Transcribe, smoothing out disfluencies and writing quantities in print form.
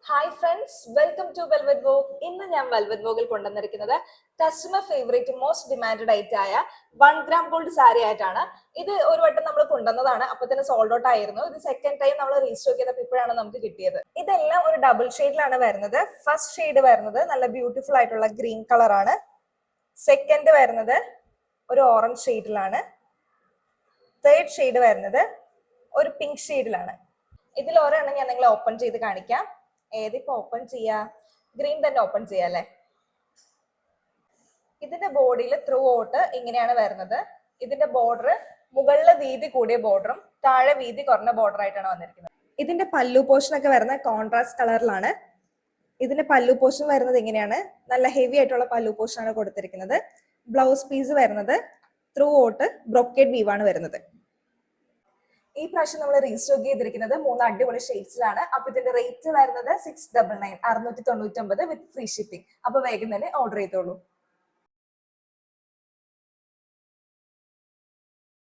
Hi friends, welcome to velvet vogue. ഇന്ന് ഞാൻ velvet വോഗിൽ കൊണ്ടുവന്നിരിക്കുന്നത് കസ്റ്റമർ ഫേവറേറ്റ് മോസ്റ്റ് ഡിമാൻഡഡ് ആയിട്ട് ആയ 1 gram ഗോൾഡ് സാരി ആയിട്ടാണ്. ഇത് ഒരു വട്ടം നമ്മൾ കൊണ്ടുവന്നതാണ്, അപ്പൊ തന്നെ സോൾഡ് ഔട്ട് ആയിരുന്നു. ഇത് സെക്കൻഡ് ടൈം നമ്മൾ റീസ്റ്റോക്ക് ചെയ്തപ്പോൾ ഇപ്പോഴാണ് നമുക്ക് കിട്ടിയത്. ഇതെല്ലാം ഒരു ഡബിൾ ഷെയ്ഡിലാണ് വരുന്നത്. ഫസ്റ്റ് ഷെയ്ഡ് വരുന്നത് നല്ല ബ്യൂട്ടിഫുൾ ആയിട്ടുള്ള ഗ്രീൻ കളർ ആണ്. സെക്കൻഡ് വരുന്നത് ഒരു ഓറഞ്ച് ഷെയ്ഡിലാണ്. തേർഡ് ഷെയ്ഡ് വരുന്നത് ഒരു പിങ്ക് ഷെയ്ഡിലാണ്. ഇതിൽ ഒരെണ്ണം ഞാൻ നിങ്ങളെ ഓപ്പൺ ചെയ്ത് കാണിക്കാം. ഏതിപ്പോ ഓപ്പൺ ചെയ്യാ? ഗ്രീൻ തന്നെ ഓപ്പൺ ചെയ്യാം അല്ലെ. ഇതിന്റെ ബോഡിയിൽ ത്രൂ ഔട്ട് ഇങ്ങനെയാണ് വരുന്നത്. ഇതിന്റെ ബോർഡർ മുകളിലെ വീതി കൂടിയ ബോർഡറും താഴെ വീതി കുറഞ്ഞ ബോർഡർ ആയിട്ടാണ് വന്നിരിക്കുന്നത്. ഇതിന്റെ പല്ലു പോർഷൻ ഒക്കെ വരുന്ന കോൺട്രാസ്റ്റ് കളറിലാണ്. ഇതിന്റെ പല്ലു പോർഷൻ വരുന്നത് ഇങ്ങനെയാണ്. നല്ല ഹെവി ആയിട്ടുള്ള പല്ലു പോർഷൻ ആണ് കൊടുത്തിരിക്കുന്നത്. ബ്ലൗസ് പീസ് വരുന്നത് ത്രൂ ഔട്ട് ബ്രൊക്കേഡ് വീവാണ് വരുന്നത്. ഈ പ്രാവശ്യം നമ്മൾ റീസ്റ്റോക്ക് ചെയ്തിരിക്കുന്നത് 3 അടിപൊളി ഷെയ്ഡ്സിലാണ്. അപ്പൊ ഇതിന്റെ റേറ്റ് വരുന്നത് 699 699 വിത്ത് ഫ്രീ ഷിപ്പിംഗ്. അപ്പൊ വേഗം തന്നെ ഓർഡർ ചെയ്തോളൂ.